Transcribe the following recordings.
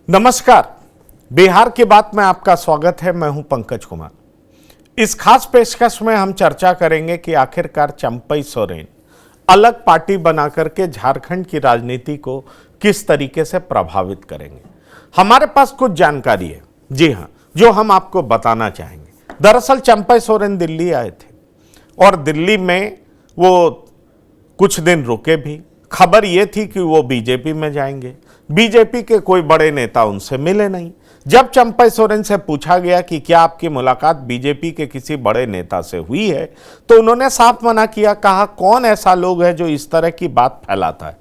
नमस्कार, बिहार की बात में आपका स्वागत है। मैं हूं पंकज कुमार। इस खास पेशकश में हम चर्चा करेंगे कि आखिरकार चंपई सोरेन अलग पार्टी बनाकर के झारखंड की राजनीति को किस तरीके से प्रभावित करेंगे। हमारे पास कुछ जानकारी है, जी हां, जो हम आपको बताना चाहेंगे। दरअसल चंपई सोरेन दिल्ली आए थे और दिल्ली में वो कुछ दिन रुके भी। खबर ये थी कि वो बीजेपी में जाएंगे। बीजेपी के कोई बड़े नेता उनसे मिले नहीं। जब चंपई सोरेन से पूछा गया कि क्या आपकी मुलाकात बीजेपी के किसी बड़े नेता से हुई है, तो उन्होंने साफ मना किया। कहा कौन ऐसा लोग है जो इस तरह की बात फैलाता है।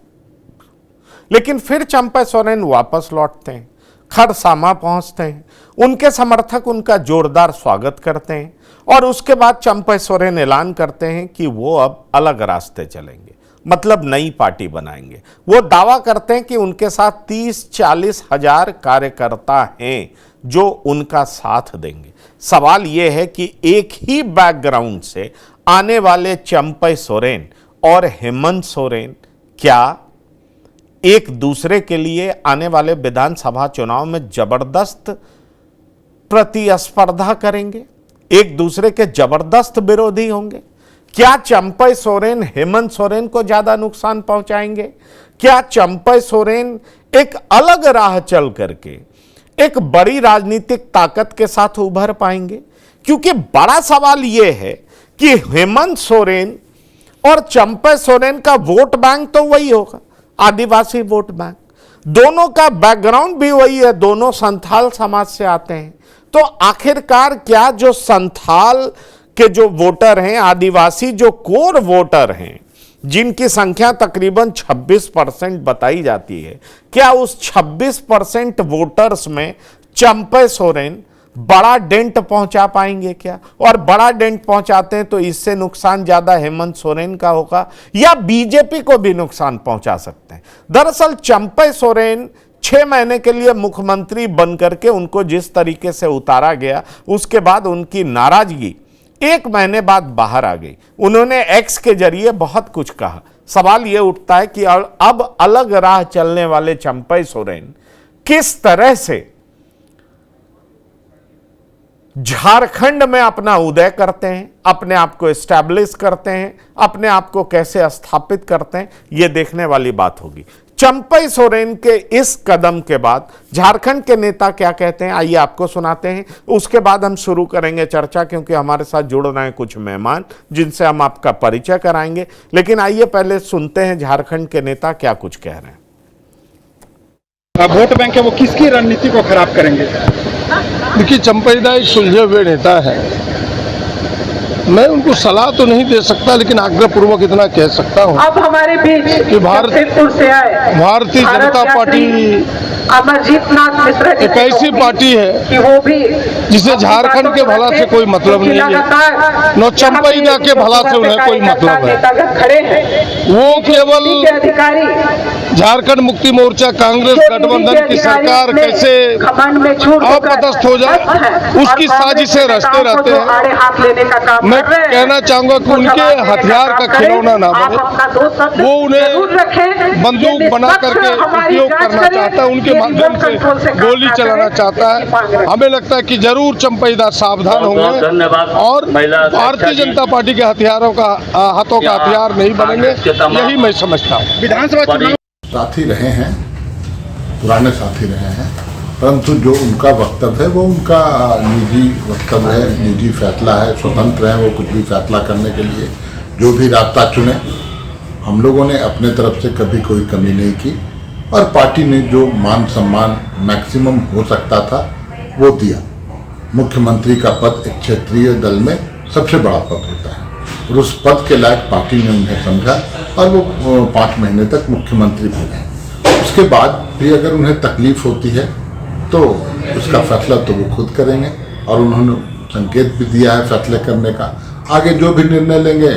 लेकिन फिर चंपई सोरेन वापस लौटते हैं, खरसामा पहुंचते हैं, उनके समर्थक उनका जोरदार स्वागत करते हैं और उसके बाद चंपई सोरेन ऐलान करते हैं कि वो अब अलग रास्ते चलेंगे, मतलब नई पार्टी बनाएंगे। वो दावा करते हैं कि उनके साथ 30-40 हजार कार्यकर्ता हैं जो उनका साथ देंगे। सवाल यह है कि एक ही बैकग्राउंड से आने वाले चंपई सोरेन और हेमंत सोरेन क्या एक दूसरे के लिए आने वाले विधानसभा चुनाव में जबरदस्त प्रतिस्पर्धा करेंगे, एक दूसरे के जबरदस्त विरोधी होंगे? क्या चंपई सोरेन हेमंत सोरेन को ज्यादा नुकसान पहुंचाएंगे? क्या चंपई सोरेन एक अलग राह चल करके एक बड़ी राजनीतिक ताकत के साथ उभर पाएंगे? क्योंकि बड़ा सवाल यह है कि हेमंत सोरेन और चंपई सोरेन का वोट बैंक तो वही होगा, आदिवासी वोट बैंक। दोनों का बैकग्राउंड भी वही है, दोनों संथाल समाज से आते हैं। तो आखिरकार क्या जो संथाल के जो वोटर हैं, आदिवासी जो कोर वोटर हैं, जिनकी संख्या तकरीबन 26% बताई जाती है, क्या उस 26% वोटर्स में चंपई सोरेन बड़ा डेंट पहुंचा पाएंगे क्या? और बड़ा डेंट पहुंचाते हैं तो इससे नुकसान ज्यादा हेमंत सोरेन का होगा या बीजेपी को भी नुकसान पहुंचा सकते हैं? दरअसल चंपई सोरेन 6 महीने के लिए मुख्यमंत्री बनकर के उनको जिस तरीके से उतारा गया, उसके बाद उनकी नाराजगी 1 महीने बाद बाहर आ गई। उन्होंने एक्स के जरिए बहुत कुछ कहा। सवाल यह उठता है कि अब अलग राह चलने वाले चंपई सोरेन किस तरह से झारखंड में अपना उदय करते हैं, अपने आप को एस्टैब्लिश करते हैं, अपने आप को कैसे स्थापित करते हैं, यह देखने वाली बात होगी। चंपई सोरेन के इस कदम के बाद झारखंड के नेता क्या कहते हैं, आइए आपको सुनाते हैं। उसके बाद हम शुरू करेंगे चर्चा, क्योंकि हमारे साथ जुड़ रहे हैं कुछ मेहमान जिनसे हम आपका परिचय कराएंगे। लेकिन आइए पहले सुनते हैं झारखंड के नेता क्या कुछ कह रहे हैं। वोट बैंक है वो किसकी रणनीति को खराब करेंगे? देखिए, चंपई दा एक सुलझे हुए नेता है। मैं उनको सलाह तो नहीं दे सकता, लेकिन आग्रहपूर्वक इतना कह सकता हूँ अब हमारे बीच कि भारतीय जनता पार्टी अमरजीत नाथ मिश्रा एक ऐसी पार्टी है कि वो भी जिसे झारखंड के भला से कोई मतलब नहीं है, न चंपई दा के भला से उन्हें कोई मतलब है। खड़े हैं वो केवल अधिकारी झारखंड मुक्ति मोर्चा कांग्रेस गठबंधन की सरकार कैसे अपदस्थ हो जाए, उसकी साजिशें रचते रहते हैं। मैं कहना चाहूंगा कि उनके हथियार का खिलौना ना बने। वो उन्हें बंदूक बना करके उपयोग करना चाहता है, उनके माध्यम से गोली चलाना चाहता है। हमें लगता है कि जरूर चंपई दा सावधान होंगे और भारतीय जनता पार्टी के हथियारों का हाथों का हथियार नहीं बनेंगे, यही मैं समझता हूँ। विधानसभा साथी रहे हैं, पुराने साथी रहे हैं, परंतु जो उनका वक्तव्य है वो उनका निजी वक्तव्य है, निजी फैसला है, स्वतंत्र है वो कुछ भी फैसला करने के लिए जो भी रास्ता चुने। हम लोगों ने अपने तरफ से कभी कोई कमी नहीं की और पार्टी ने जो मान सम्मान मैक्सिमम हो सकता था वो दिया। मुख्यमंत्री का पद एक क्षेत्रीय दल में सबसे बड़ा पद होता है और उस पद के लायक पार्टी ने उन्हें समझा और वो 5 महीने तक मुख्यमंत्री बने। उसके बाद भी अगर उन्हें तकलीफ होती है तो उसका फैसला तो वो खुद करेंगे और उन्होंने संकेत भी दिया है फैसले करने का। आगे जो भी निर्णय लेंगे,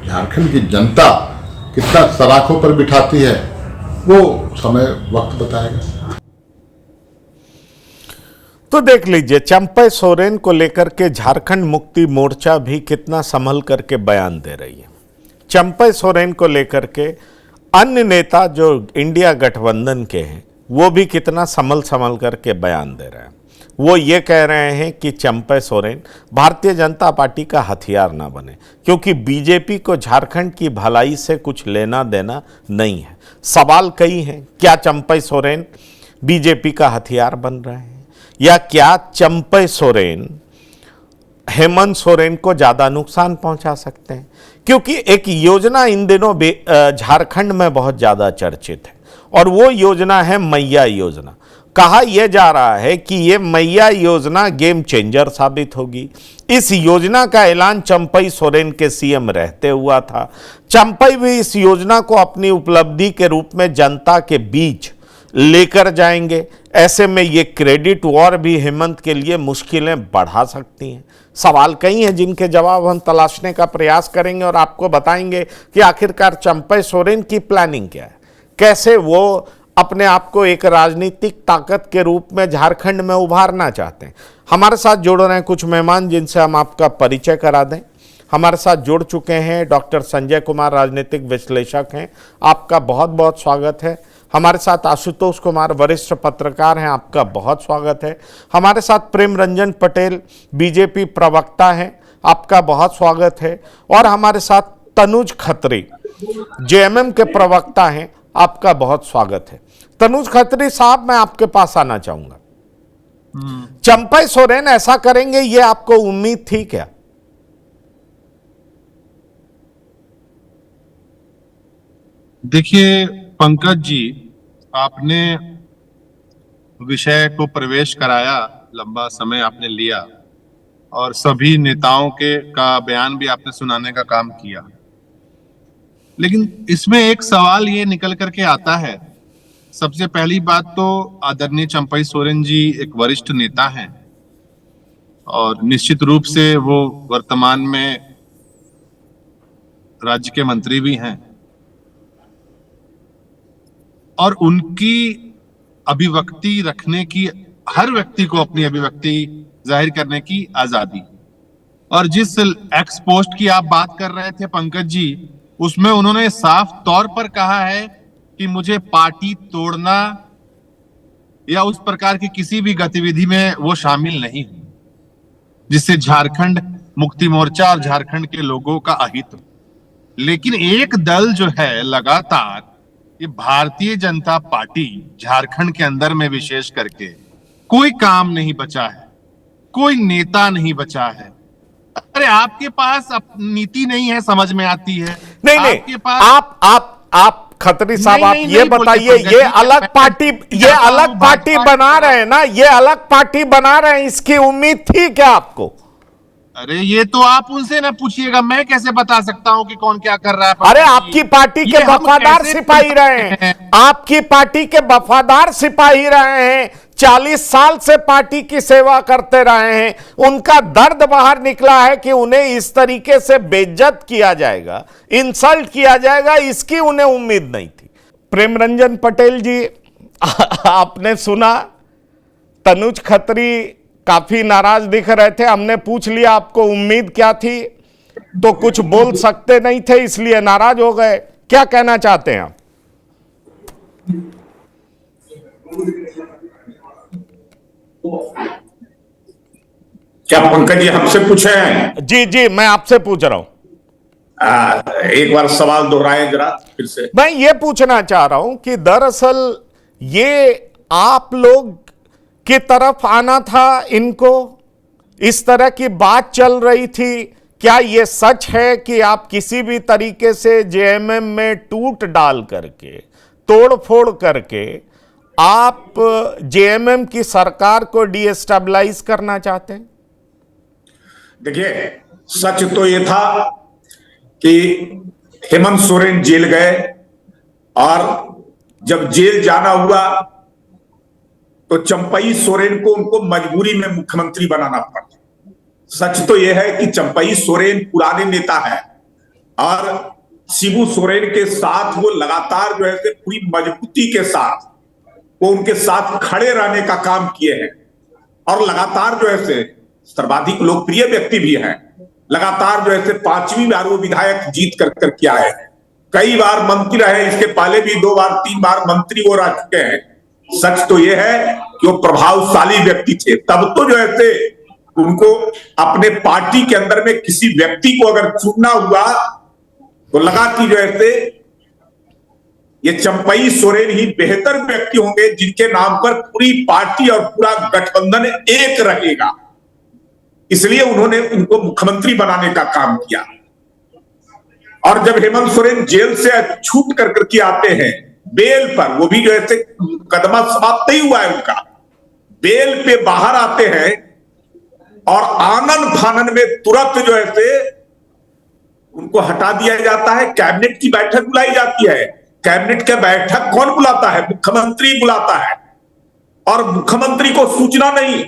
झारखंड की जनता कितना सराखों पर बिठाती है वो समय वक्त बताएगा। तो देख लीजिए, चंपई सोरेन को लेकर के झारखंड मुक्ति मोर्चा भी कितना संभल करके बयान दे रही है। चंपई सोरेन को लेकर के अन्य नेता जो इंडिया गठबंधन के हैं वो भी कितना संभल संभल करके बयान दे रहे हैं। वो ये कह रहे हैं कि चंपई सोरेन भारतीय जनता पार्टी का हथियार ना बने, क्योंकि बीजेपी को झारखंड की भलाई से कुछ लेना देना नहीं है। सवाल कई हैं, क्या चंपई सोरेन बीजेपी का हथियार बन रहे हैं, या क्या चंपई सोरेन हेमंत सोरेन को ज़्यादा नुकसान पहुंचा सकते हैं? क्योंकि एक योजना इन दिनों झारखंड में बहुत ज़्यादा चर्चित है, और वो योजना है मैया योजना। कहा यह जा रहा है कि ये मैया योजना गेम चेंजर साबित होगी। इस योजना का ऐलान चंपई सोरेन के सीएम रहते हुआ था। चंपई भी इस योजना को अपनी उपलब्धि के रूप में जनता के बीच लेकर जाएंगे। ऐसे में ये क्रेडिट वॉर भी हेमंत के लिए मुश्किलें बढ़ा सकती हैं। सवाल कई हैं जिनके जवाब हम तलाशने का प्रयास करेंगे और आपको बताएंगे कि आखिरकार चंपई सोरेन की प्लानिंग क्या है, कैसे वो अपने आप को एक राजनीतिक ताकत के रूप में झारखंड में उभारना चाहते हैं। हमारे साथ जुड़ रहे हैं कुछ मेहमान जिनसे हम आपका परिचय करा दें। हमारे साथ जुड़ चुके हैं डॉक्टर संजय कुमार, राजनीतिक विश्लेषक हैं, आपका बहुत बहुत स्वागत है। हमारे साथ आशुतोष कुमार, वरिष्ठ पत्रकार हैं, आपका बहुत स्वागत है। हमारे साथ प्रेम रंजन पटेल, बीजेपी प्रवक्ता हैं, आपका बहुत स्वागत है। और हमारे साथ तनुज खत्री, जेएमएम के प्रवक्ता हैं, आपका बहुत स्वागत है। तनुज खत्री साहब, मैं आपके पास आना चाहूंगा। चंपई सोरेन ऐसा करेंगे, ये आपको उम्मीद थी क्या? देखिए पंकज जी, आपने विषय को प्रवेश कराया, लंबा समय आपने लिया और सभी नेताओं का बयान भी आपने सुनाने का काम किया। लेकिन इसमें एक सवाल ये निकल करके आता है। सबसे पहली बात तो आदरणीय चंपई सोरेन जी एक वरिष्ठ नेता हैं और निश्चित रूप से वो वर्तमान में राज्य के मंत्री भी हैं, और उनकी अभिव्यक्ति रखने की, हर व्यक्ति को अपनी अभिव्यक्ति जाहिर करने की आजादी। और जिस एक्स पोस्ट की आप बात कर रहे थे पंकज जी, उसमें उन्होंने साफ तौर पर कहा है कि मुझे पार्टी तोड़ना या उस प्रकार की किसी भी गतिविधि में वो शामिल नहीं है जिससे झारखंड मुक्ति मोर्चा और झारखंड के लोगों का अहित हो। लेकिन एक दल जो है लगातार, ये भारतीय जनता पार्टी झारखंड के अंदर में विशेष करके कोई काम नहीं बचा है, कोई नेता नहीं बचा है। अरे आपके पास नीति नहीं है, समझ में आती है। नहीं आपके पास आप खत्री साहब, आप ये बताइए, ये अलग पार्टी बना रहे हैं ना, ये अलग पार्टी बना रहे हैं, इसकी उम्मीद थी क्या आपको? अरे ये तो आप उनसे ना पूछिएगा, मैं कैसे बता सकता हूं कि कौन क्या कर रहा है। अरे आपकी पार्टी के वफादार सिपाही रहे हैं, आपकी पार्टी के वफादार सिपाही रहे हैं, 40 साल से पार्टी की सेवा करते रहे हैं। उनका दर्द बाहर निकला है कि उन्हें इस तरीके से बेइज्जत किया जाएगा, इंसल्ट किया जाएगा, इसकी उन्हें उम्मीद नहीं थी। प्रेम रंजन पटेल जी, आपने सुना तनुज खत्री काफी नाराज दिख रहे थे। हमने पूछ लिया आपको उम्मीद क्या थी, तो कुछ बोल सकते नहीं थे, इसलिए नाराज हो गए। क्या कहना चाहते हैं आप? क्या पंकज जी हमसे पूछे हैं? जी, मैं आपसे पूछ रहा हूं। एक बार सवाल दोहराएं जरा फिर से। मैं ये पूछना चाह रहा हूं कि दरअसल ये आप लोग की तरफ आना था इनको, इस तरह की बात चल रही थी। क्या ये सच है कि आप किसी भी तरीके से जेएमएम में टूट डाल करके, तोड़ फोड़ करके आप जेएमएम की सरकार को डीएस्टेबलाइज करना चाहते हैं? देखिए, सच तो ये था कि हेमंत सोरेन जेल गए और जब जेल जाना हुआ तो चंपई सोरेन को उनको मजबूरी में मुख्यमंत्री बनाना पड़ा। सच तो यह है कि चंपई सोरेन पुराने नेता हैं और शिबू सोरेन के साथ वो लगातार जो है पूरी मजबूती के साथ वो उनके साथ खड़े रहने का काम किए हैं और लगातार जो है सर्वाधिक लोकप्रिय व्यक्ति भी हैं। लगातार जो है 5वीं बार वो विधायक जीत कर क्या है, कई बार मंत्री रहे, इसके पहले भी 2 बार 3 बार मंत्री वो रह चुके हैं। सच तो यह है कि वो प्रभावशाली व्यक्ति थे। तब तो जो ऐसे उनको अपने पार्टी के अंदर में किसी व्यक्ति को अगर चुनना हुआ तो लगा कि जो ऐसे ये चंपई सोरेन ही बेहतर व्यक्ति होंगे जिनके नाम पर पूरी पार्टी और पूरा गठबंधन एक रहेगा। इसलिए उन्होंने उनको मुख्यमंत्री बनाने का काम किया। और जब हेमंत सोरेन जेल से छूट करके आते हैं बेल पर, वो भी जो ऐसे मुकदमा समाप्त नहीं हुआ है उनका, बेल पे बाहर आते हैं और आनन फानन में तुरंत जो ऐसे उनको हटा दिया जाता है। कैबिनेट की बैठक बुलाई जाती है। कैबिनेट की बैठक कौन बुलाता है? मुख्यमंत्री बुलाता है। और मुख्यमंत्री को सूचना नहीं,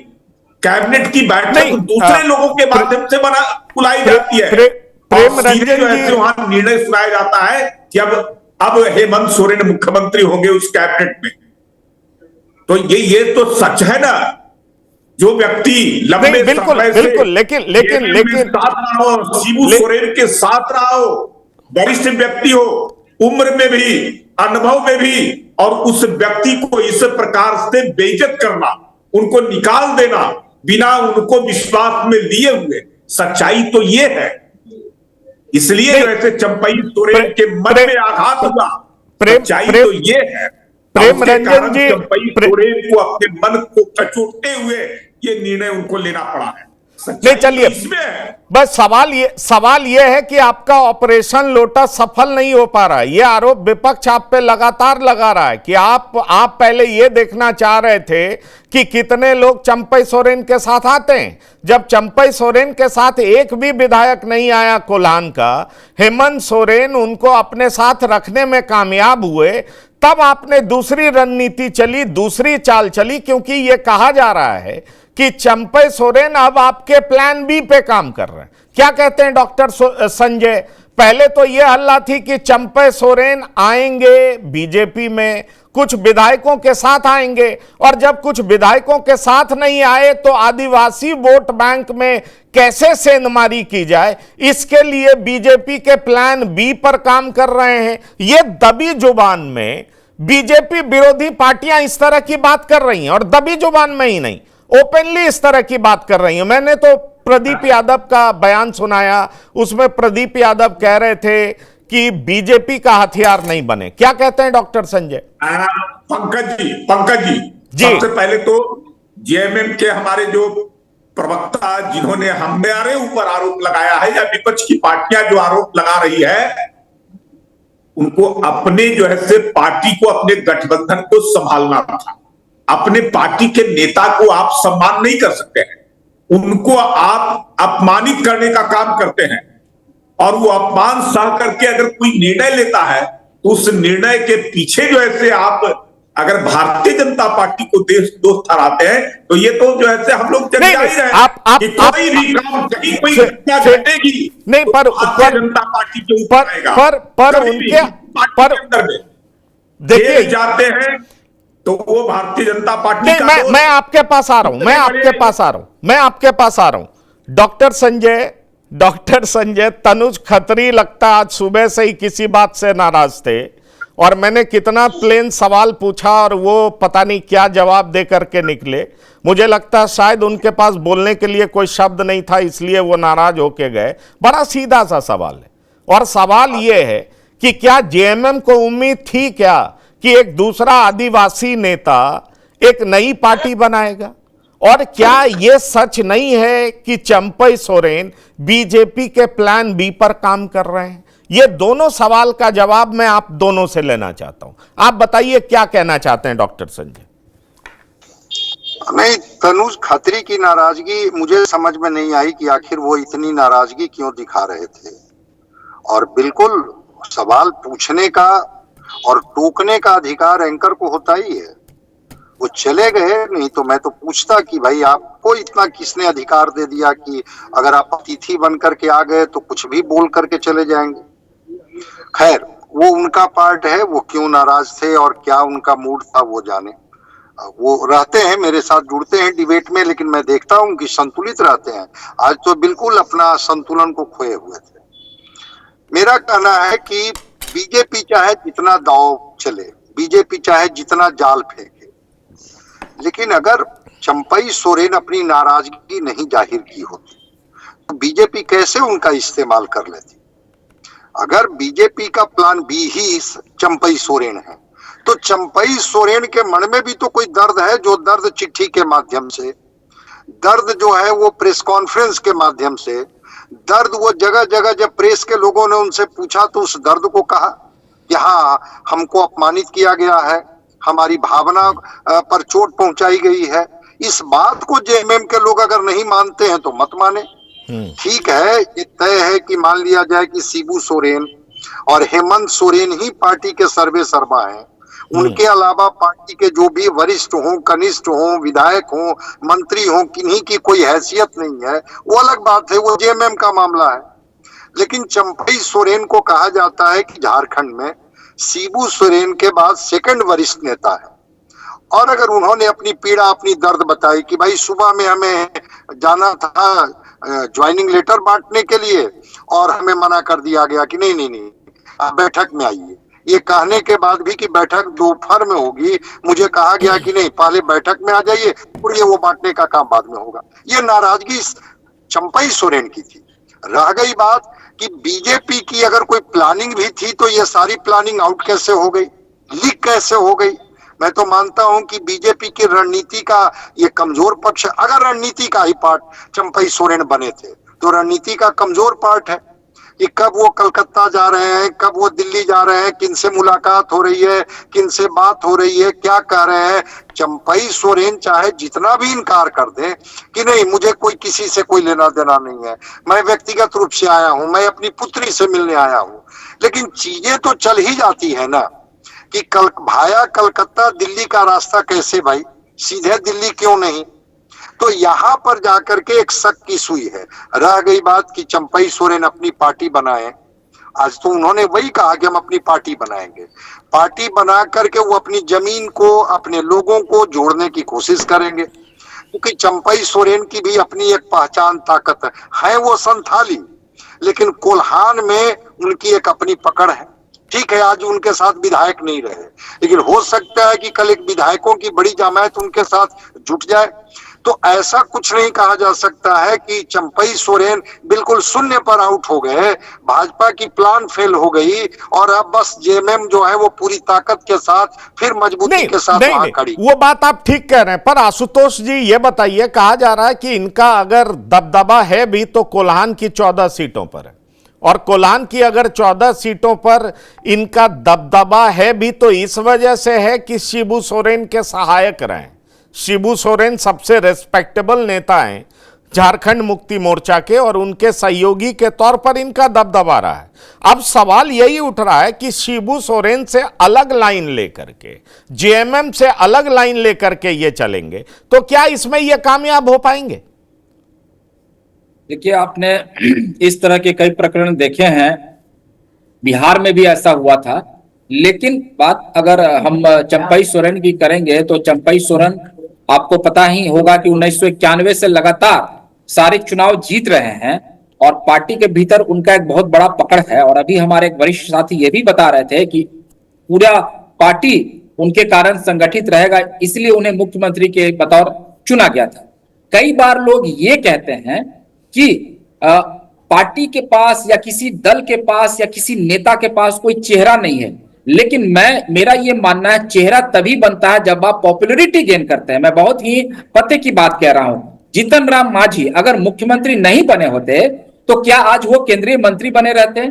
कैबिनेट की बैठक दूसरे लोगों के माध्यम से बुलाई जाती है। प्रेम और सीधे जो है वहां निर्णय सुनाया जाता है कि अब हेमंत सोरेन मुख्यमंत्री होंगे उस कैबिनेट में। तो ये तो सच है ना। जो व्यक्ति लंबे समय से लेकिन साथ रहा हो, शिबू सोरेन के साथ रहा हो, वरिष्ठ व्यक्ति हो, उम्र में भी, अनुभव में भी, और उस व्यक्ति को इस प्रकार से बेइज्जत करना, उनको निकाल देना बिना उनको विश्वास में लिए हुए, सच्चाई तो ये है। इसलिए जो ऐसे चंपई सोरेन के मन में आघात हुआ। सच्चाई तो ये है। प्रेम रंजन जी, चंपई सोरेन को अपने मन को कचोटते हुए ये निर्णय उनको लेना पड़ा है। नहीं, चलिए, बस सवाल ये है कि आपका ऑपरेशन लोटस सफल नहीं हो पा रहा है। ये आरोप विपक्ष आप पे लगातार लगा रहा है कि आप पहले ये देखना चाह रहे थे कि कितने लोग चंपई सोरेन के साथ आते हैं। जब चंपई सोरेन के साथ एक भी विधायक नहीं आया कोल्हान का, हेमंत सोरेन उनको अपने साथ रखने में कामयाब हुए, तब आपने दूसरी रणनीति चली, दूसरी चाल चली, क्योंकि यह कहा जा रहा है कि चंपई सोरेन अब आपके प्लान बी पे काम कर रहे हैं। क्या कहते हैं डॉक्टर संजय? पहले तो यह हल्ला थी कि चंपई सोरेन आएंगे बीजेपी में, कुछ विधायकों के साथ आएंगे, और जब कुछ विधायकों के साथ नहीं आए तो आदिवासी वोट बैंक में कैसे सेंधमारी की जाए, इसके लिए बीजेपी के प्लान बी पर काम कर रहे हैं। यह दबी जुबान में बीजेपी विरोधी पार्टियां इस तरह की बात कर रही हैं, और दबी जुबान में ही नहीं, ओपनली इस तरह की बात कर रही हैं। मैंने तो प्रदीप यादव का बयान सुनाया, उसमें प्रदीप यादव कह रहे थे कि बीजेपी का हथियार नहीं बने। क्या कहते हैं डॉक्टर संजय? पंकज जी, सबसे पहले तो जेएमएम के हमारे जो प्रवक्ता जिन्होंने हमारे ऊपर आरोप लगाया है, या विपक्ष की पार्टियां जो आरोप लगा रही है, उनको अपने जो है से पार्टी को, अपने गठबंधन को संभालना था। अपने पार्टी के नेता को आप सम्मान नहीं कर सकते हैं, उनको आप अपमानित करने का काम करते हैं। और वो अपमान सह करके अगर कोई निर्णय लेता है तो उस निर्णय के पीछे जो है से आप अगर भारतीय जनता पार्टी को दोष ठहराते हैं तो ये तो जो है से हम लोग कोई भी काम, कहीं कोई घटना घटेगी नहीं, पर भारतीय जनता पार्टी के ऊपर पर उनके देखिए जाते हैं तो वो भारतीय जनता पार्टी का। मैं आपके पास आ रहा हूं, मैं आपके पास आ रहा हूं। डॉक्टर संजय, तनुज खत्री लगता आज सुबह से ही किसी बात से नाराज थे, और मैंने कितना प्लेन सवाल पूछा और वो पता नहीं क्या जवाब दे करके निकले। मुझे लगता है शायद उनके पास बोलने के लिए कोई शब्द नहीं था, इसलिए वो नाराज होके गए। बड़ा सीधा सा सवाल है, और सवाल ये है कि क्या जेएमएम को उम्मीद थी क्या कि एक दूसरा आदिवासी नेता एक नई पार्टी बनाएगा? और क्या यह सच नहीं है कि चंपई सोरेन बीजेपी के प्लान बी पर काम कर रहे हैं? ये दोनों सवाल का जवाब मैं आप दोनों से लेना चाहता हूं। आप बताइए क्या कहना चाहते हैं डॉक्टर संजय? नहीं, तनुज खत्री की नाराजगी मुझे समझ में नहीं आई कि आखिर वो इतनी नाराजगी क्यों दिखा रहे थे। और बिल्कुल सवाल पूछने का और टोकने का अधिकार एंकर को होता ही है। वो चले गए, नहीं तो मैं तो पूछता कि भाई आपको इतना किसने अधिकार दे दिया कि अगर आप अतिथि बन करके आ गए तो कुछ भी बोल करके चले जाएंगे। खैर, वो उनका पार्ट है, वो क्यों नाराज थे और क्या उनका मूड था वो जाने। वो रहते हैं मेरे साथ, जुड़ते हैं डिबेट में, लेकिन मैं देखता हूं कि संतुलित रहते हैं। आज तो बिल्कुल अपना संतुलन को खोए हुए थे। मेरा कहना है कि बीजेपी चाहे जितना दाव चले, बीजेपी चाहे जितना जाल फेंके, लेकिन अगर चंपई सोरेन अपनी नाराजगी नहीं जाहिर की होती तो बीजेपी कैसे उनका इस्तेमाल कर लेती। अगर बीजेपी का प्लान बी ही चंपई सोरेन है तो चंपई सोरेन के मन में भी तो कोई दर्द है, जो दर्द चिट्ठी के माध्यम से, दर्द जो है वो प्रेस कॉन्फ्रेंस के माध्यम से, दर्द वो जगह जगह जब प्रेस के लोगों ने उनसे पूछा तो उस दर्द को कहा कि हाँ हमको अपमानित किया गया है, हमारी भावना पर चोट पहुंचाई गई है। इस बात को जेएमएम के लोग अगर नहीं मानते हैं तो मत माने। ठीक है, ये तय है कि मान लिया जाए कि शिबू सोरेन और हेमंत सोरेन ही पार्टी के सर्वे सर्वा हैं, उनके अलावा पार्टी के जो भी वरिष्ठ हों, कनिष्ठ हों, विधायक हों, मंत्री हों, किन्हीं की कोई हैसियत नहीं है, वो अलग बात है, वो जेएमएम का मामला है। लेकिन चंपई सोरेन को कहा जाता है कि झारखंड में शिबू सोरेन के बाद सेकंड वरिष्ठ नेता है। और अगर उन्होंने अपनी पीड़ा, अपनी दर्द बताई कि भाई सुबह में हमें जाना था ज्वाइनिंग लेटर बांटने के लिए और हमें मना कर दिया गया कि नहीं आप बैठक में आइए, ये कहने के बाद भी कि बैठक दोपहर में होगी, मुझे कहा गया कि नहीं पहले बैठक में आ जाइए और ये वो बांटने का काम बाद में होगा। ये नाराजगी चंपई सोरेन की थी। रह गई बात कि बीजेपी की अगर कोई प्लानिंग भी थी तो ये सारी प्लानिंग आउट कैसे हो गई, लीक कैसे हो गई। मैं तो मानता हूं कि बीजेपी की रणनीति का ये कमजोर पक्ष, अगर रणनीति का ही पार्ट चंपई सोरेन बने थे तो रणनीति का कमजोर पार्ट है कि कब वो कलकत्ता जा रहे हैं, कब वो दिल्ली जा रहे हैं, किनसे मुलाकात हो रही है, किनसे बात हो रही है, क्या कह रहे हैं। चंपई सोरेन चाहे जितना भी इनकार कर दे कि नहीं मुझे कोई किसी से कोई लेना देना नहीं है, मैं व्यक्तिगत रूप से आया हूं, मैं अपनी पुत्री से मिलने आया हूं, लेकिन चीजें तो चल ही जाती है ना कि भाया कलकत्ता दिल्ली का रास्ता कैसे भाई, सीधे दिल्ली क्यों नहीं। तो यहां पर जाकर के एक शक की सुई है। रह गई बात कि चंपई सोरेन अपनी पार्टी बनाए, आज तो उन्होंने वही कहा कि हम अपनी पार्टी बनाएंगे, पार्टी बना करके वो अपनी जमीन को, अपने लोगों को जोड़ने की कोशिश करेंगे, क्योंकि चंपई सोरेन की भी अपनी एक पहचान ताकत है, वो संथाली, लेकिन कोल्हान में उनकी एक अपनी पकड़ है। ठीक है, आज उनके साथ विधायक नहीं रहे, लेकिन हो सकता है कि कल एक विधायकों की बड़ी जमात उनके साथ जुट जाए। तो ऐसा कुछ नहीं कहा जा सकता है कि चंपई सोरेन बिल्कुल शून्य पर आउट हो गए, भाजपा की प्लान फेल हो गई और अब बस जेएमएम जो है वो पूरी ताकत के साथ फिर मजबूती के साथ वहां खड़ी। वो बात आप ठीक कह रहे हैं, पर आशुतोष जी ये बताइए, कहा जा रहा है कि इनका अगर दबदबा है भी तो कोल्हान की 14 सीटों पर है, और कोल्हान की अगर 14 सीटों पर इनका दबदबा है भी तो इस वजह से है कि शिबू सोरेन के सहायक रहे। शिबू सोरेन सबसे रेस्पेक्टेबल नेता हैं झारखंड मुक्ति मोर्चा के, और उनके सहयोगी के तौर पर इनका दबदबा रहा है। अब सवाल यही उठ रहा है कि शिबू सोरेन से अलग लाइन लेकर के, जेएमएम से अलग लाइन लेकर के ये चलेंगे तो क्या इसमें ये कामयाब हो पाएंगे? देखिए, आपने इस तरह के कई प्रकरण देखे हैं, बिहार में भी ऐसा हुआ था। लेकिन बात अगर हम चंपई सोरेन की करेंगे तो चंपई सोरेन आपको पता ही होगा कि 1991 से लगातार सारे चुनाव जीत रहे हैं और पार्टी के भीतर उनका एक बहुत बड़ा पकड़ है। और अभी हमारे एक वरिष्ठ साथी ये भी बता रहे थे कि पूरा पार्टी उनके कारण संगठित रहेगा, इसलिए उन्हें मुख्यमंत्री के बतौर चुना गया था। कई बार लोग ये कहते हैं कि पार्टी के पास या किसी दल के पास या किसी नेता के पास कोई चेहरा नहीं है, लेकिन मेरा ये मानना है चेहरा तभी बनता है जब आप पॉपुलैरिटी गेन करते हैं। मैं बहुत ही पते की बात कह रहा हूं, जीतन राम मांझी अगर मुख्यमंत्री नहीं बने होते तो क्या आज वो केंद्रीय मंत्री बने रहते?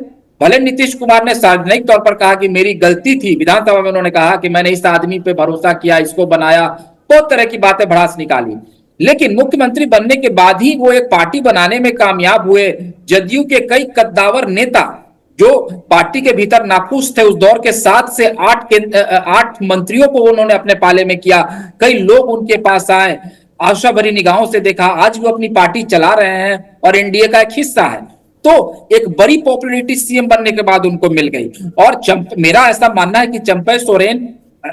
भले नीतीश कुमार ने सार्वजनिक तौर पर कहा कि मेरी गलती थी, विधानसभा में उन्होंने कहा कि मैंने इस आदमी पे भरोसा किया, इसको बनाया, बहुत तरह की बातें भड़ास निकाली, लेकिन मुख्यमंत्री बनने के बाद ही वो एक पार्टी बनाने में कामयाब हुए। जदयू के कई कद्दावर नेता जो पार्टी के भीतर नाखुश थे उस दौर के 7 से 8 मंत्रियों को उन्होंने अपने पाले में किया। कई लोग उनके पास आए, आशा भरी निगाहों से देखा, आज वो अपनी पार्टी चला रहे हैं और एनडीए का एक हिस्सा है। तो एक बड़ी पॉपुलैरिटी सीएम बनने के बाद उनको मिल गई। और मेरा ऐसा मानना है कि चंपई सोरेन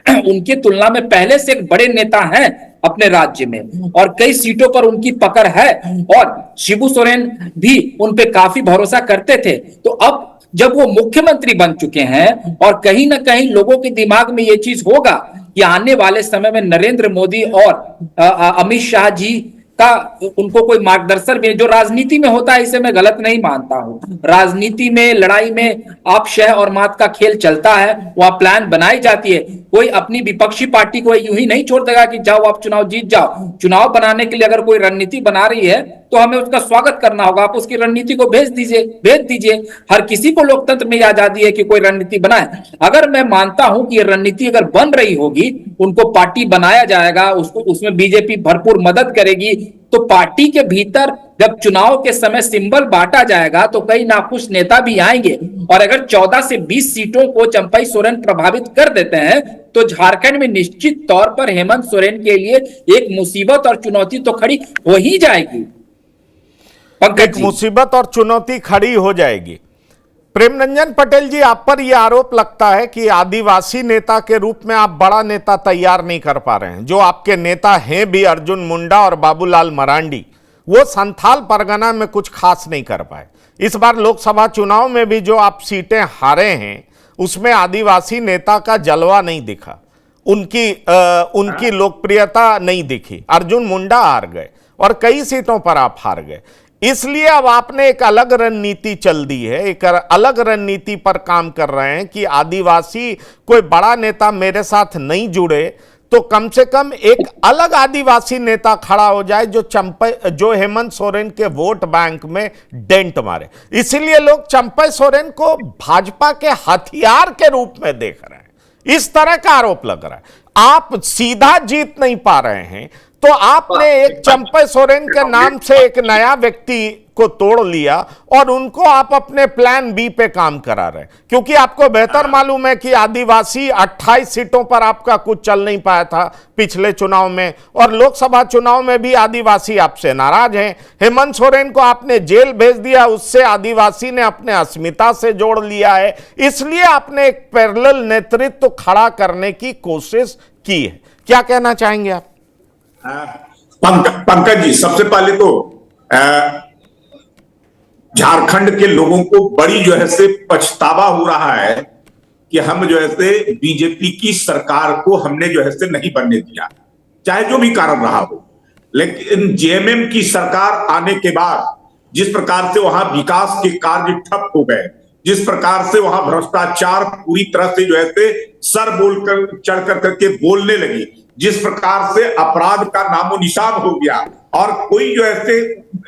उनकी तुलना में पहले से एक बड़े नेता हैं अपने राज्य में और कई सीटों पर उनकी पकड़ है और शिबू सोरेन भी उन पे काफी भरोसा करते थे। तो अब जब वो मुख्यमंत्री बन चुके हैं और कहीं ना कहीं लोगों के दिमाग में ये चीज होगा कि आने वाले समय में नरेंद्र मोदी और अमित शाह जी का उनको कोई मार्गदर्शन भी, जो राजनीति में होता है इसे मैं गलत नहीं मानता हूं। राजनीति में, लड़ाई में आप शह और मात का खेल चलता है, वह प्लान बनाई जाती है। कोई अपनी विपक्षी पार्टी को यूं ही नहीं छोड़ देगा कि जाओ आप चुनाव जीत जाओ। चुनाव बनाने के लिए अगर कोई रणनीति बना रही है तो हमें उसका स्वागत करना होगा। आप उसकी रणनीति को भेज दीजिए। हर किसी को लोकतंत्र में आजादी है कि कोई रणनीति बनाए। अगर मैं मानता हूं कि ये रणनीति अगर बन रही होगी, उनको पार्टी बनाया जाएगा, उसमें बीजेपी भरपूर मदद करेगी, तो पार्टी के भीतर जब चुनाव के समय सिंबल बांटा जाएगा तो कई नाखुश नेता भी आएंगे। और अगर 14 से 20 सीटों को चंपई सोरेन प्रभावित कर देते हैं तो झारखंड में निश्चित तौर पर हेमंत सोरेन के लिए एक मुसीबत और चुनौती तो खड़ी हो ही जाएगी। एक मुसीबत और चुनौती खड़ी हो जाएगी। प्रेम रंजन पटेल जी, आप पर यह आरोप लगता है कि आदिवासी नेता के रूप में आप बड़ा नेता तैयार नहीं कर पा रहे हैं। जो आपके नेता हैं भी, अर्जुन मुंडा और बाबूलाल मरांडी, वो संथाल परगना में कुछ खास नहीं कर पाए। इस बार लोकसभा चुनाव में भी जो आप सीटें हारे हैं उसमें आदिवासी नेता का जलवा नहीं दिखा, उनकी लोकप्रियता नहीं दिखी। अर्जुन मुंडा हार गए और कई सीटों पर आप हार गए। इसलिए अब आपने एक अलग रणनीति चल दी है, एक अलग रणनीति पर काम कर रहे हैं कि आदिवासी कोई बड़ा नेता मेरे साथ नहीं जुड़े तो कम से कम एक अलग आदिवासी नेता खड़ा हो जाए जो हेमंत सोरेन के वोट बैंक में डेंट मारे। इसीलिए लोग चंपई सोरेन को भाजपा के हथियार के रूप में देख रहे हैं। इस तरह का आरोप लग रहा है। आप सीधा जीत नहीं पा रहे हैं तो आपने एक चंपई सोरेन के नाम से एक नया व्यक्ति को तोड़ लिया और उनको आप अपने प्लान बी पे काम करा रहे हैं, क्योंकि आपको बेहतर मालूम है कि आदिवासी 28 सीटों पर आपका कुछ चल नहीं पाया था पिछले चुनाव में, और लोकसभा चुनाव में भी आदिवासी आपसे नाराज हैं। हेमंत सोरेन को आपने जेल भेज दिया, उससे आदिवासी ने अपने अस्मिता से जोड़ लिया है। इसलिए आपने एक पैरेलल नेतृत्व खड़ा करने की कोशिश की है। क्या कहना चाहेंगे आप? पंकज जी, सबसे पहले तो झारखंड के लोगों को बड़ी जो है से पछतावा हो रहा है कि हम जो है से बीजेपी की सरकार को हमने जो है से नहीं बनने दिया, चाहे जो भी कारण रहा हो। लेकिन जेएमएम की सरकार आने के बाद जिस प्रकार से वहां विकास के कार्य ठप हो गए, जिस प्रकार से वहां भ्रष्टाचार पूरी तरह से जो है से सर बोलकर चढ़ करके बोलने लगी, जिस प्रकार से अपराध का नामो निशान हो गया और कोई जो है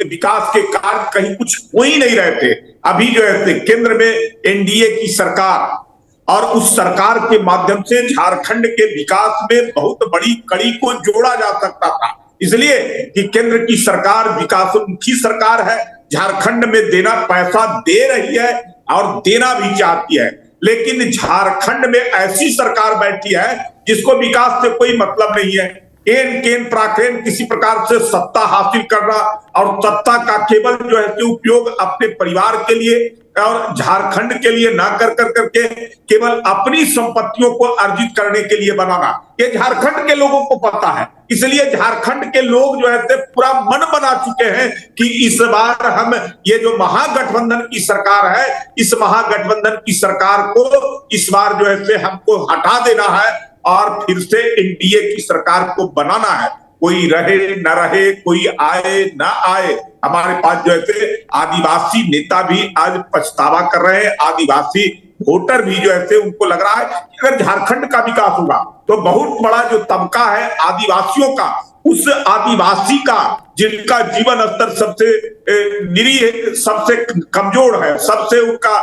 विकास के कार्य कहीं कुछ हो ही नहीं रहे थे। अभी जो है केंद्र में एनडीए की सरकार और उस सरकार के माध्यम से झारखंड के विकास में बहुत बड़ी कड़ी को जोड़ा जा सकता था, इसलिए कि केंद्र की सरकार विकासोन्मुखी सरकार है, झारखंड में देना पैसा दे रही है और देना भी चाहती है। लेकिन झारखंड में ऐसी सरकार बैठी है जिसको विकास से कोई मतलब नहीं है। केन प्राकेन किसी प्रकार से सत्ता हासिल करना और सत्ता का केवल जो है उपयोग अपने परिवार के लिए और झारखंड के लिए ना कर करके केवल अपनी संपत्तियों को अर्जित करने के लिए बनाना, ये झारखंड के लोगों को पता है। इसलिए झारखंड के लोग जो है पूरा मन बना चुके हैं कि इस बार हम ये जो महागठबंधन की सरकार है, इस महागठबंधन की सरकार को इस बार जो है हमको हटा देना है और फिर से एनडीए की सरकार को बनाना है। कोई रहे न रहे, कोई आए ना आए, हमारे पास जो है आदिवासी नेता भी आज पछतावा कर रहे हैं। आदिवासी वोटर भी जो है उनको लग रहा है कि अगर झारखंड का विकास होगा तो बहुत बड़ा जो तबका है आदिवासियों का, उस आदिवासी का जिनका जीवन स्तर सबसे निरीह, सबसे कमजोर है, सबसे उनका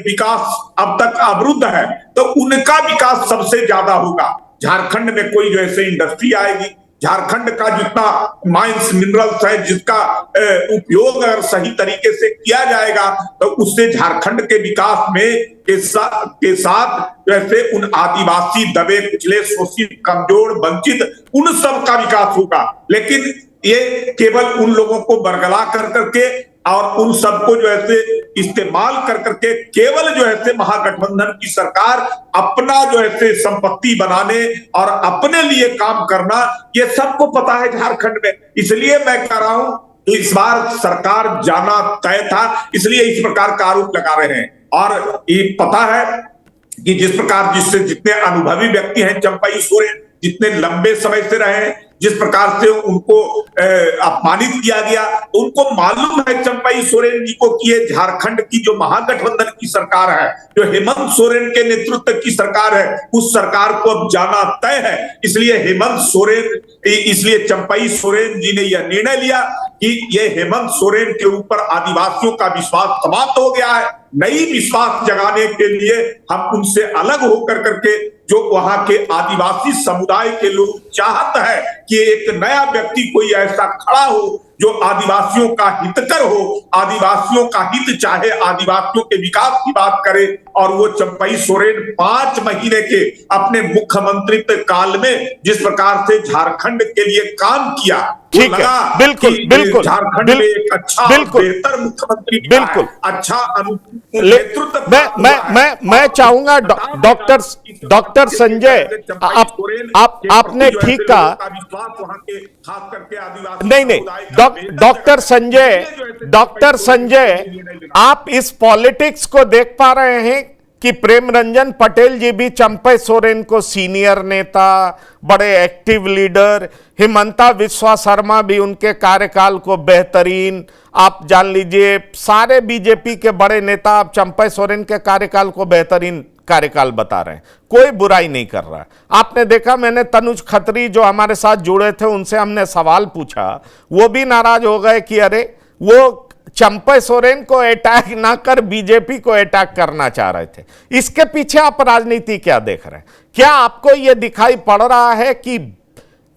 विकास अब तक अवरुद्ध है, तो उनका विकास सबसे ज्यादा होगा। झारखंड में कोई जो है इंडस्ट्री आएगी, झारखंड का जितना माइंस मिनरल्स है, जिसका उपयोग अगर सही तरीके से किया जाएगा तो उससे झारखंड के विकास में के साथ जैसे उन आदिवासी दबे कुचले शोषित कमजोर वंचित उन सब का विकास होगा। लेकिन ये केवल उन लोगों को बरगला कर करके और उन सबको जो है इस्तेमाल कर करके केवल जो है महागठबंधन की सरकार अपना जो है संपत्ति बनाने और अपने लिए काम करना, ये सबको पता है झारखंड में। इसलिए मैं कह रहा हूं इस बार सरकार जाना तय था, इसलिए इस प्रकार का आरोप लगा रहे हैं। और ये पता है कि जिस प्रकार जिससे जितने अनुभवी व्यक्ति हैं चंपई सोरेन, जितने लंबे समय से रहे, जिस प्रकार से उनको अपमानित किया गया, उनको मालूम है चंपई सोरेन जी को कि ये झारखंड की जो महागठबंधन की सरकार है, जो हेमंत सोरेन के नेतृत्व की सरकार है, उस सरकार को अब जाना तय है। इसलिए चंपई सोरेन जी ने यह निर्णय लिया कि ये हेमंत सोरेन के ऊपर आदिवासियों का विश्वास समाप्त हो गया है। नई विश्वास जगाने के लिए हम उनसे अलग होकर करके जो वहां के आदिवासी समुदाय के लोग चाहते हैं कि एक नया व्यक्ति कोई ऐसा खड़ा हो जो आदिवासियों का हितकर हो, आदिवासियों का हित चाहे, आदिवासियों के विकास की बात करे, और वो चंपई सोरेन 5 महीने के अपने मुख्यमंत्रित्व काल में जिस प्रकार से झारखंड के लिए काम किया, ठीक है, बिल्कुल बिल्कुल झारखंड में एक अच्छा बेहतर मुख्यमंत्री, बिल्कुल अच्छा नेतृत्व। मैं चाहूंगा डॉक्टर संजय, आपने ठीक कहा, खास करके आदिवासी नहीं, डॉक्टर संजय, आप इस पॉलिटिक्स को देख पा रहे हैं कि प्रेम रंजन पटेल जी भी चंपई सोरेन को सीनियर नेता, बड़े एक्टिव लीडर, हिमंता बिस्वा शर्मा भी उनके कार्यकाल को बेहतरीन, आप जान लीजिए सारे बीजेपी के बड़े नेता आप चंपई सोरेन के कार्यकाल को बेहतरीन कार्यकाल बता रहे हैं, कोई बुराई नहीं कर रहा है। आपने देखा, मैंने तनुज खत्री जो हमारे साथ जुड़े थे उनसे हमने सवाल पूछा, वो भी नाराज हो गए कि अरे वो चंपई सोरेन को अटैक ना कर बीजेपी को अटैक करना चाह रहे थे। इसके पीछे आप राजनीति क्या देख रहे हैं? क्या आपको यह दिखाई पड़ रहा है कि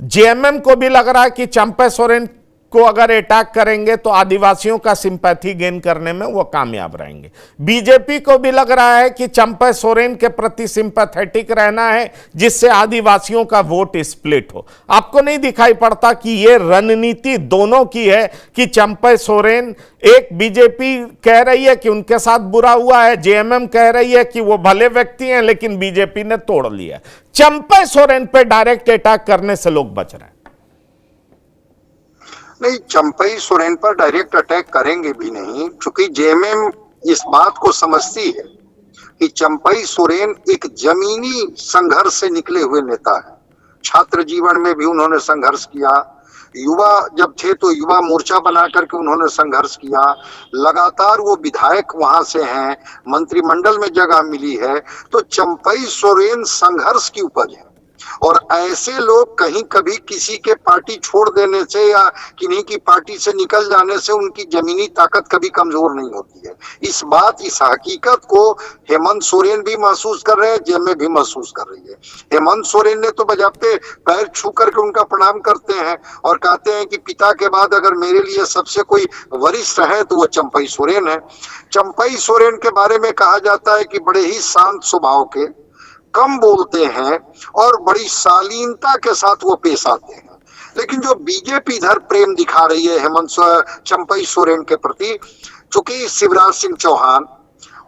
जेएमएम को भी लग रहा है कि चंपई सोरेन को अगर अटैक करेंगे तो आदिवासियों का सिंपैथी गेन करने में वो कामयाब रहेंगे? बीजेपी को भी लग रहा है कि चंपई सोरेन के प्रति सिंपैथेटिक रहना है जिससे आदिवासियों का वोट स्प्लिट हो। आपको नहीं दिखाई पड़ता कि ये रणनीति दोनों की है कि चंपई सोरेन, एक बीजेपी कह रही है कि उनके साथ बुरा हुआ है, जेएमएम कह रही है कि वो भले व्यक्ति हैं लेकिन बीजेपी ने तोड़ लिया। चंपई सोरेन पे डायरेक्ट अटैक करने से लोग बच रहे हैं। नहीं, चंपई सोरेन पर डायरेक्ट अटैक करेंगे भी नहीं, क्योंकि जेएमएम इस बात को समझती है कि चंपई सोरेन एक जमीनी संघर्ष से निकले हुए नेता है। छात्र जीवन में भी उन्होंने संघर्ष किया, युवा जब थे तो युवा मोर्चा बना करके उन्होंने संघर्ष किया, लगातार वो विधायक वहां से हैं, मंत्रिमंडल में जगह मिली है। तो चंपई सोरेन संघर्ष की उपज है, और ऐसे लोग कहीं कभी किसी के पार्टी छोड़ देने से या किन्हीं की पार्टी से निकल जाने से उनकी जमीनी ताकत कभी कमजोर नहीं होती है। इस हकीकत को हेमंत सोरेन भी महसूस कर रहे हैं, जेएमएम भी महसूस कर रही है। हेमंत सोरेन ने तो बजाते पैर छू करके उनका प्रणाम करते हैं और कहते हैं कि पिता के बाद अगर मेरे लिए सबसे कोई वरिष्ठ है तो वो चंपई सोरेन है। चंपई सोरेन के बारे में कहा जाता है कि बड़े ही शांत स्वभाव के, कम बोलते हैं और बड़ी शालीनता के साथ वो पेश आते हैं। लेकिन जो बीजेपी इधर प्रेम दिखा रही है चंपई सोरेन के प्रति, चूंकि शिवराज सिंह चौहान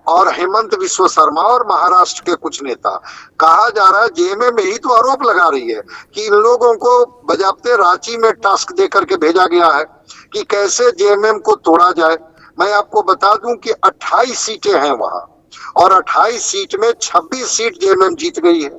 और हेमंत बिस्वा शर्मा और महाराष्ट्र के कुछ नेता, कहा जा रहा है जेएमएम में ही तो आरोप लगा रही है कि इन लोगों को बजाते रांची में टास्क दे करके भेजा गया है कि कैसे जेएमएम को तोड़ा जाए। मैं आपको बता दूं कि 28 सीटें हैं वहां, और 28 सीट में 26 सीट जेएमएम जीत गई है।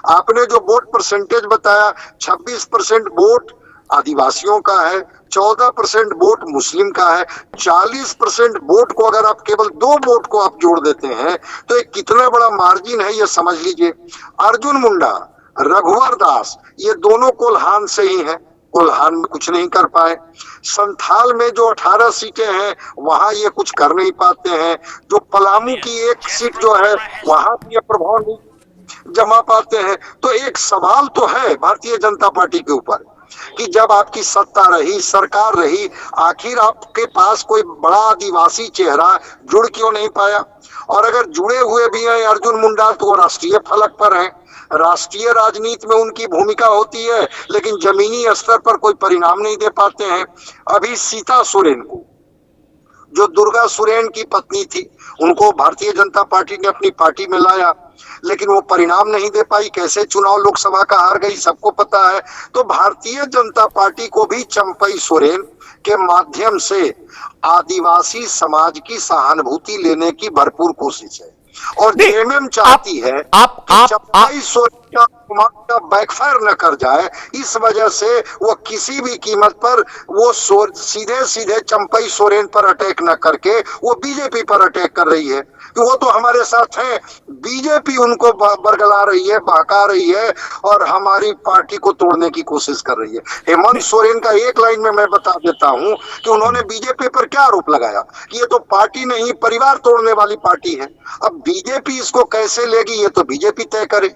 आपने जो वोट परसेंटेज बताया, 26% वोट आदिवासियों का है, 14% वोट मुस्लिम का है, 40% वोट को अगर आप केवल 2 वोट को आप जोड़ देते हैं तो एक कितना बड़ा मार्जिन है ये समझ लीजिए। अर्जुन मुंडा, रघुवर दास, ये दोनों कोल्हान से ही हैं, कोल्हान में कुछ नहीं कर पाए। संथाल में जो 18 सीटें हैं वहां ये कुछ कर नहीं पाते हैं। जो पलामू की 1 सीट जो है वहां भी ये प्रभाव नहीं जमा पाते हैं। तो एक सवाल तो है भारतीय जनता पार्टी के ऊपर कि जब आपकी सत्ता रही, सरकार रही, आखिर आपके पास कोई बड़ा आदिवासी चेहरा जुड़ क्यों नहीं पाया? और अगर जुड़े हुए भी हैं अर्जुन मुंडा तो वो राष्ट्रीय फलक पर है, राष्ट्रीय राजनीति में उनकी भूमिका होती है, लेकिन जमीनी स्तर पर कोई परिणाम नहीं दे पाते हैं। अभी सीता सोरेन को, जो दुर्गा सोरेन की पत्नी थी, उनको भारतीय जनता पार्टी ने अपनी पार्टी में लाया, लेकिन वो परिणाम नहीं दे पाई। कैसे चुनाव लोकसभा का हार गई सबको पता है। तो भारतीय जनता पार्टी को भी चंपई सोरेन के माध्यम से आदिवासी समाज की सहानुभूति लेने की भरपूर कोशिश है। और नहीं, जेएमएम चाहती है आप कि चंपाई सोरेन का बैकफायर न कर जाए, इस वजह से वो किसी भी कीमत पर वो सीधे सीधे चंपाई सोरेन पर अटैक न करके वो बीजेपी पर अटैक कर रही है कि वो तो हमारे साथ है, बीजेपी उनको बरगला रही है, बहका रही है और हमारी पार्टी को तोड़ने की कोशिश कर रही है। हेमंत सोरेन का एक लाइन में मैं बता देता हूं कि उन्होंने बीजेपी पर क्या आरोप लगाया कि ये तो पार्टी नहीं परिवार तोड़ने वाली पार्टी है। अब बीजेपी इसको कैसे लेगी ये तो बीजेपी तय करे।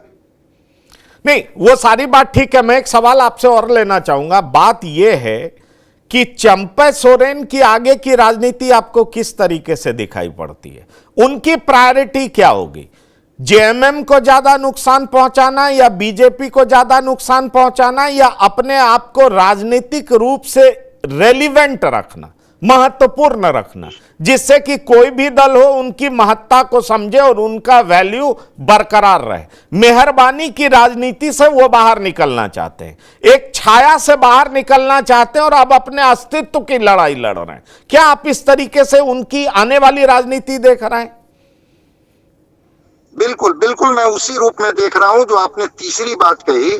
नहीं, वो सारी बात ठीक है। मैं एक सवाल आपसे और लेना चाहूंगा। बात यह है कि चंपई सोरेन की आगे की राजनीति आपको किस तरीके से दिखाई पड़ती है? उनकी प्रायोरिटी क्या होगी? जेएमएम को ज्यादा नुकसान पहुंचाना या बीजेपी को ज्यादा नुकसान पहुंचाना या अपने आप को राजनीतिक रूप से रेलिवेंट रखना, महत्वपूर्ण रखना, जिससे कि कोई भी दल हो उनकी महत्ता को समझे और उनका वैल्यू बरकरार रहे। मेहरबानी की राजनीति से वो बाहर निकलना चाहते हैं, एक छाया से बाहर निकलना चाहते हैं और अब अपने अस्तित्व की लड़ाई लड़ रहे हैं। क्या आप इस तरीके से उनकी आने वाली राजनीति देख रहे हैं? बिल्कुल बिल्कुल, मैं उसी रूप में देख रहा हूं जो आपने तीसरी बात कही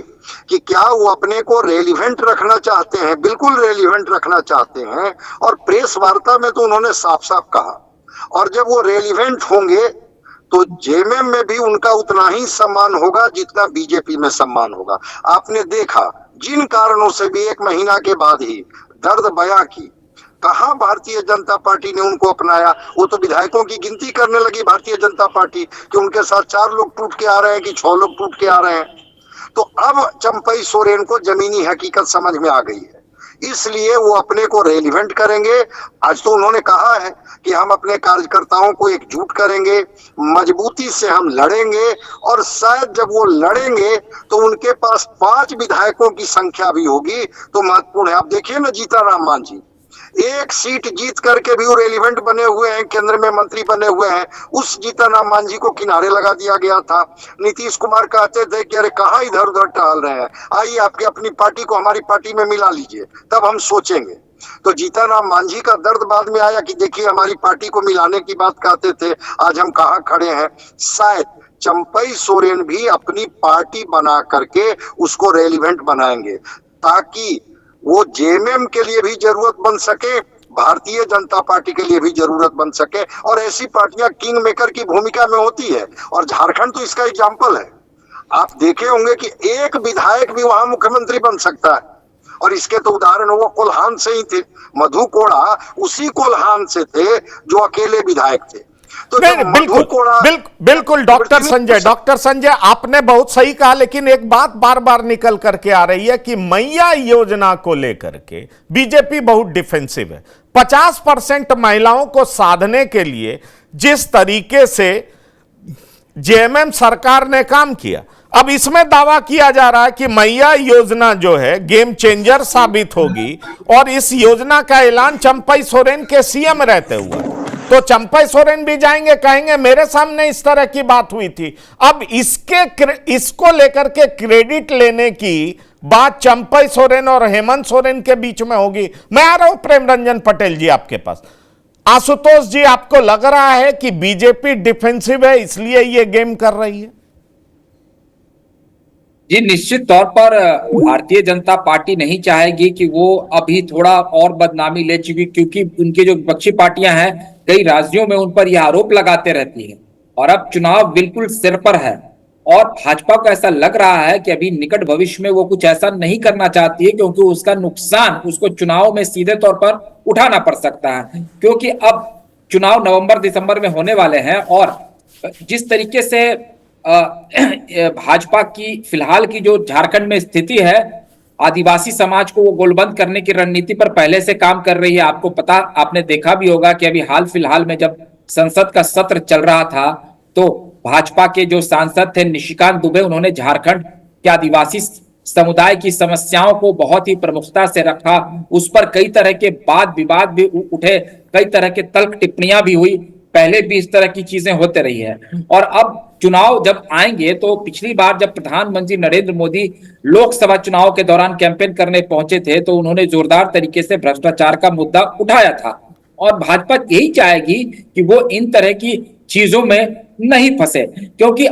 कि क्या वो अपने को रेलिवेंट रखना चाहते हैं। बिल्कुल रेलिवेंट रखना चाहते हैं और प्रेस वार्ता में तो उन्होंने साफ साफ कहा। और जब वो रेलिवेंट होंगे तो जेएमएम में भी उनका उतना ही सम्मान होगा जितना बीजेपी में सम्मान होगा। आपने देखा जिन कारणों से भी 1 महीना के बाद ही दर्द बयां की, कहां भारतीय जनता पार्टी ने उनको अपनाया। वो तो विधायकों की गिनती करने लगी भारतीय जनता पार्टी कि उनके साथ 4 लोग टूट के आ रहे हैं कि 6 लोग टूट के आ रहे हैं। तो अब चंपई सोरेन को जमीनी हकीकत समझ में आ गई है, इसलिए वो अपने को रेलिवेंट करेंगे। आज तो उन्होंने कहा है कि हम अपने कार्यकर्ताओं को एकजुट करेंगे, मजबूती से हम लड़ेंगे और शायद जब वो लड़ेंगे तो उनके पास 5 विधायकों की संख्या भी होगी तो महत्वपूर्ण है। आप देखिए ना, जीतनराम मांझी 1 सीट जीत करके भी वो रेलिवेंट बने हुए हैं, केंद्र में मंत्री बने हुए हैं। उस जीतनराम मांझी को किनारे लगा दिया गया था। नीतीश कुमार कहते थे कि अरे कहाँ इधर उधर टहल रहे हैं, आइए आपकी अपनी पार्टी को हमारी पार्टी में मिला लीजिए, तब हम सोचेंगे। तो जीतनराम मांझी का दर्द बाद में आया कि देखिए हमारी पार्टी को मिलाने की बात कहते थे, आज हम कहाँ खड़े हैं। शायद चंपई सोरेन भी अपनी पार्टी बना करके उसको रेलिवेंट बनाएंगे ताकि वो जेएमएम के लिए भी जरूरत बन सके, भारतीय जनता पार्टी के लिए भी जरूरत बन सके। और ऐसी पार्टियां किंग मेकर की भूमिका में होती है और झारखंड तो इसका एग्जाम्पल है। आप देखे होंगे कि एक विधायक भी वहां मुख्यमंत्री बन सकता है और इसके तो उदाहरण वो कोल्हान से ही थे। मधु कोड़ा उसी कोल्हान से थे जो अकेले विधायक थे। तो बिल्कुल डॉक्टर संजय आपने बहुत सही कहा, लेकिन एक बात बार बार निकल करके आ रही है कि मैया योजना को लेकर के बीजेपी बहुत डिफेंसिव है। 50% महिलाओं को साधने के लिए जिस तरीके से जेएमएम सरकार ने काम किया, अब इसमें दावा किया जा रहा है कि मैया योजना जो है गेम चेंजर साबित होगी और इस योजना का ऐलान चंपई सोरेन के सीएम रहते हुए, तो चंपई सोरेन भी जाएंगे, कहेंगे मेरे सामने इस तरह की बात हुई थी। अब इसको लेकर के क्रेडिट लेने की बात चंपई सोरेन और हेमंत सोरेन के बीच में होगी। मैं आ रहा हूं प्रेम रंजन पटेल जी आपके पास। आशुतोष जी, आपको लग रहा है कि बीजेपी डिफेंसिव है इसलिए ये गेम कर रही है? जी निश्चित तौर पर भारतीय जनता पार्टी नहीं चाहेगी कि वो अभी थोड़ा और बदनामी ले चुकी, क्योंकि उनकी जो विपक्षी पार्टियां हैं कई राज्यों में उन पर यह आरोप लगाते रहती है और अब चुनाव बिल्कुल सिर पर है और भाजपा को ऐसा लग रहा है कि अभी निकट भविष्य में वो कुछ ऐसा नहीं करना चाहती है क्योंकि उसका नुकसान उसको चुनाव में सीधे तौर पर उठाना पड़ सकता है, क्योंकि अब चुनाव नवंबर दिसंबर में होने वाले हैं और जिस तरीके से भाजपा की फिलहाल की जो झारखंड में स्थिति है, आदिवासी समाज को वो गोलबंद करने की रणनीति पर पहले से काम कर रही है। आपको पता, आपने देखा भी होगा कि अभी हाल फिलहाल में जब संसद का सत्र चल रहा था तो भाजपा के जो सांसद थे निशिकांत दुबे, उन्होंने झारखंड के आदिवासी समुदाय की समस्याओं को बहुत ही प्रमुखता से रखा। उस पर कई तरह के वाद विवाद भी उठे, कई तरह के तल्ख टिप्पणियां भी हुई। पहले भी इस तरह की चीजें होते रही है और अब चुनाव जब आएंगे तो पिछली बार जब प्रधानमंत्री नरेंद्र मोदी लोकसभा चुनाव के दौरान कैंपेन करने पहुंचे थे तो उन्होंने जोरदार तरीके से भ्रष्टाचार का मुद्दा उठाया था और भाजपा यही चाहेगी कि वो इन तरह की चीजों में नहीं फंसे, क्योंकि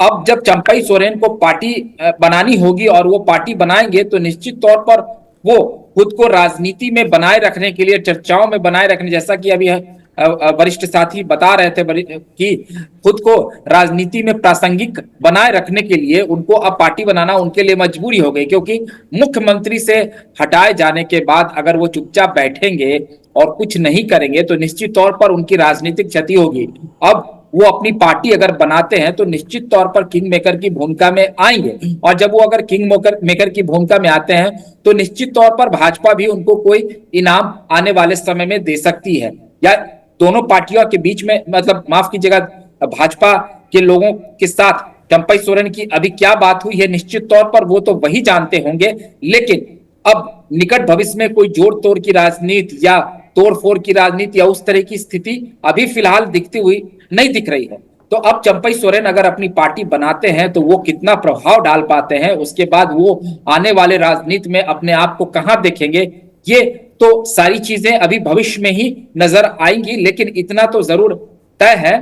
अब जब चंपई सोरेन को पार्टी बनानी होगी और वो पार्टी बनाएंगे तो निश्चित तौर पर वो खुद को राजनीति में बनाए रखने के लिए, चर्चाओं में बनाए रखने, जैसा कि अभी वरिष्ठ साथी बता रहे थे कि खुद को राजनीति में प्रासंगिक बनाए रखने के लिए उनको अब पार्टी बनाना उनके लिए मजबूरी हो गई, क्योंकि मुख्यमंत्री से हटाए जाने के बाद अगर वो चुपचाप बैठेंगे और कुछ नहीं करेंगे तो निश्चित तौर पर उनकी राजनीतिक क्षति होगी। अब वो अपनी पार्टी अगर बनाते हैं तो निश्चित तौर पर किंग मेकर की भूमिका में आएंगे, और जब वो अगर किंग मेकर की भूमिका में आते हैं तो निश्चित तौर पर भाजपा भी उनको कोई इनाम आने वाले समय में दे सकती है, या दोनों पार्टियों के बीच में, मतलब माफ कीजिएगा, भाजपा के लोगों के साथ चंपई सोरेन की अभी क्या बात हुई है निश्चित तौर पर वो तो वही जानते होंगे, लेकिन अब निकट भविष्य में कोई जोड़ तोड़ की राजनीति या तोड़ फोड़ की राजनीति या उस तरह की स्थिति अभी फिलहाल दिखती हुई नहीं दिख रही है। तो अब चंपई सोरेन अगर अपनी पार्टी बनाते हैं तो वो कितना प्रभाव डाल पाते हैं, उसके बाद वो आने वाले राजनीति में अपने आप को कहां देखेंगे, ये तो सारी चीजें अभी भविष्य में ही नजर आएंगी। लेकिन इतना तो जरूर तय है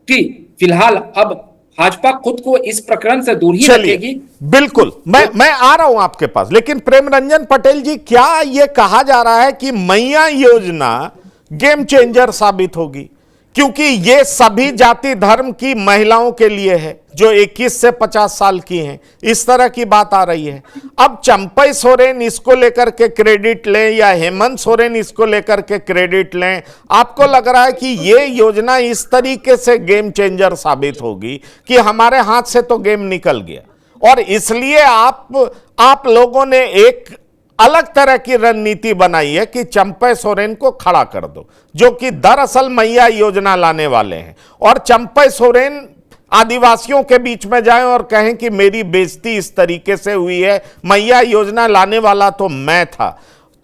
कि फिलहाल अब भाजपा खुद को इस प्रकरण से दूर ही रखेगी। बिल्कुल, मैं आ रहा हूं आपके पास, लेकिन प्रेम रंजन पटेल जी, क्या यह कहा जा रहा है कि मैया योजना गेम चेंजर साबित होगी? क्योंकि ये सभी जाति धर्म की महिलाओं के लिए है जो 21 से 50 साल की हैं, इस तरह की बात आ रही है। अब चंपई सोरेन इसको लेकर के क्रेडिट लें या हेमंत सोरेन इसको लेकर के क्रेडिट लें, आपको लग रहा है कि ये योजना इस तरीके से गेम चेंजर साबित होगी कि हमारे हाथ से तो गेम निकल गया और इसलिए आप लोगों ने एक अलग तरह की रणनीति बनाई है कि चंपई सोरेन को खड़ा कर दो, जो कि दरअसल मैया योजना लाने वाले हैं, और चंपई सोरेन आदिवासियों के बीच में जाएं और कहें कि मेरी बेइज्जती इस तरीके से हुई है, मैया योजना लाने वाला तो मैं था।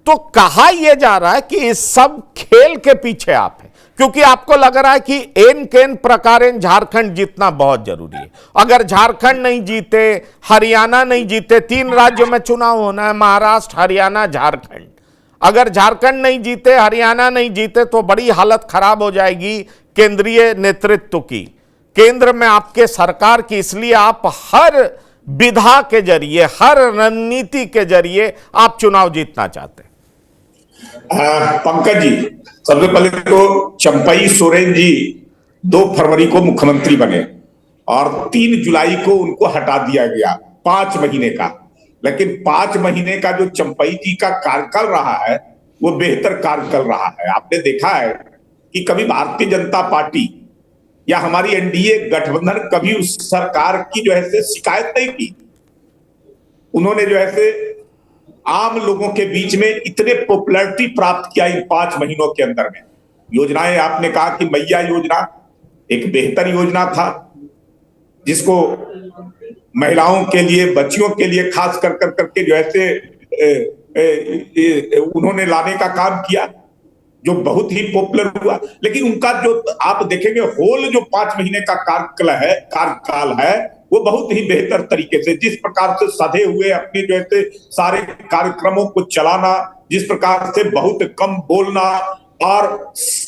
तो कहा यह जा रहा है कि इस सब खेल के पीछे आप हैं, क्योंकि आपको लग रहा है कि एन केन प्रकारेण झारखंड जीतना बहुत जरूरी है। अगर झारखंड नहीं जीते, हरियाणा नहीं जीते, 3 राज्यों में चुनाव होना है, महाराष्ट्र, हरियाणा, झारखंड। अगर झारखंड नहीं जीते, हरियाणा नहीं जीते तो बड़ी हालत खराब हो जाएगी केंद्रीय नेतृत्व की, केंद्र में आपके सरकार की। इसलिए आप हर विधा के जरिए, हर रणनीति के जरिए आप चुनाव जीतना चाहते हैं। पंकज जी, सबसे पहले तो चंपई सोरेन जी 2 फरवरी को मुख्यमंत्री बने और 3 जुलाई को उनको हटा दिया गया 5 महीने का। लेकिन 5 महीने का जो चंपई जी का कार्यकाल रहा है वो बेहतर कार्यकाल रहा है। आपने देखा है कि कभी भारतीय जनता पार्टी या हमारी एनडीए गठबंधन कभी उस सरकार की जो है शिकायत नहीं की। उन्होंने जो है आम लोगों के बीच में इतने पॉपुलैरिटी प्राप्त किया इन 5 महीनों के अंदर में। योजनाएं आपने कहा कि मैया योजना एक बेहतर योजना था, जिसको महिलाओं के लिए, बच्चियों के लिए खास कर करके जो है उन्होंने लाने का काम किया, जो बहुत ही पॉपुलर हुआ। लेकिन उनका जो आप देखेंगे होल जो 5 महीने का कार्यकाल है वो बहुत ही बेहतर तरीके से, जिस प्रकार से सधे हुए अपने जो है सारे कार्यक्रमों को चलाना, जिस प्रकार से बहुत कम बोलना और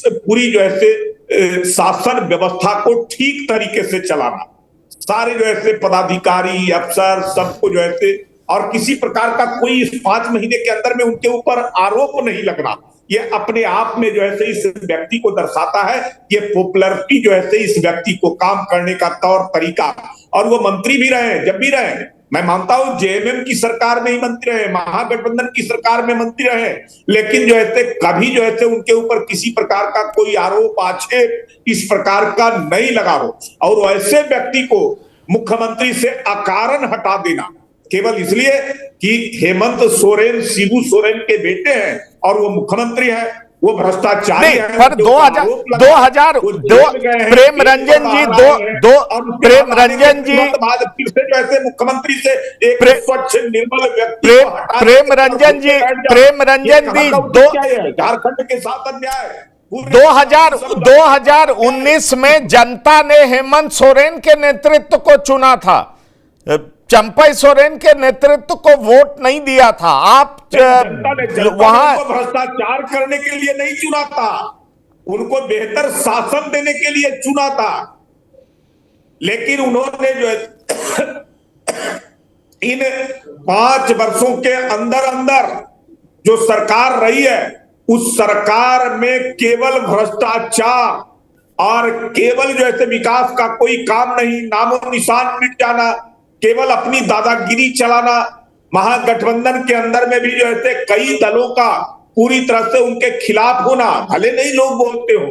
पूरी जो है शासन व्यवस्था को ठीक तरीके से चलाना, सारे जो है पदाधिकारी, अफसर, सबको जो है, और किसी प्रकार का कोई इस 5 महीने के अंदर में उनके ऊपर आरोप नहीं लगना, ये अपने आप में जो है इस व्यक्ति को दर्शाता है। ये पॉपुलैरिटी जो है इस व्यक्ति को काम करने का तौर तरीका, और वो मंत्री भी रहे, जब भी रहे, मैं मानता हूं जेएमएम की सरकार में ही मंत्री रहे, महागठबंधन की सरकार में मंत्री रहे, लेकिन जो है कभी जो है उनके ऊपर किसी प्रकार का कोई आरोप आक्षेप इस प्रकार का नहीं लगा हो। और ऐसे व्यक्ति को मुख्यमंत्री से अकारण हटा देना केवल इसलिए कि हेमंत सोरेन शिबू सोरेन के बेटे हैं और वो मुख्यमंत्री हैं, वो भ्रष्टाचारी हैं। पर 2000 प्रेम रंजन जी प्रेम रंजन जी फिर से जो ऐसे मुख्यमंत्री से एक स्वच्छ निर्मल व्यक्ति प्रेम रंजन जी झारखंड के साथ अन्याय। 2019 में जनता ने हेमंत सोरेन के नेतृत्व को चुना था, चंपई सोरेन के नेतृत्व को वोट नहीं दिया था। आप वहां भ्रष्टाचार करने के लिए नहीं चुना था, उनको बेहतर शासन देने के लिए चुना था, लेकिन उन्होंने जो है इन 5 वर्षों के अंदर अंदर जो सरकार रही है, उस सरकार में केवल भ्रष्टाचार और केवल जो है विकास का कोई काम नहीं, नामो निशान मिट जाना, केवल अपनी दादागिरी चलाना। महागठबंधन के अंदर में भी जो है कई दलों का पूरी तरह से उनके खिलाफ होना, भले नहीं लोग बोलते हो,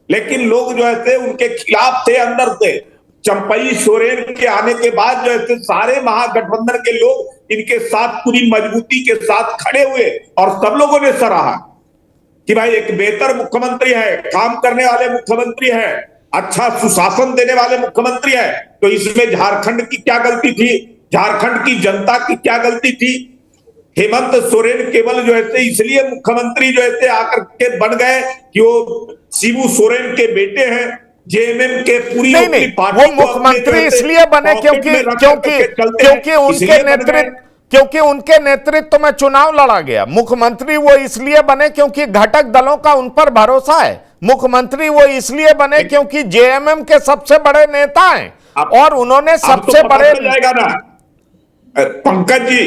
लेकिन लोग जो है उनके खिलाफ थे अंदर से। चंपई सोरेन के आने के बाद जो है सारे महागठबंधन के लोग इनके साथ पूरी मजबूती के साथ खड़े हुए और सब लोगों ने सराहा कि भाई एक बेहतर मुख्यमंत्री है, काम करने वाले मुख्यमंत्री है, अच्छा सुशासन देने वाले मुख्यमंत्री है। तो इसमें झारखंड की क्या गलती थी, झारखंड की जनता की क्या गलती थी? हेमंत सोरेन केवल जो है इसलिए मुख्यमंत्री जो है आकर के बन गए कि वो शिबू सोरेन के बेटे हैं, जेएमएम के पूरी नहीं, वो मुख्यमंत्री इसलिए बने क्योंकि उनके नेतृत्व में चुनाव लड़ा गया। मुख्यमंत्री वो इसलिए बने क्योंकि घटक दलों का उन पर भरोसा है। मुख्यमंत्री वो इसलिए बने क्योंकि जेएमएम के सबसे बड़े नेता हैं और उन्होंने सबसे बड़े जाएगा ना पंकज जी।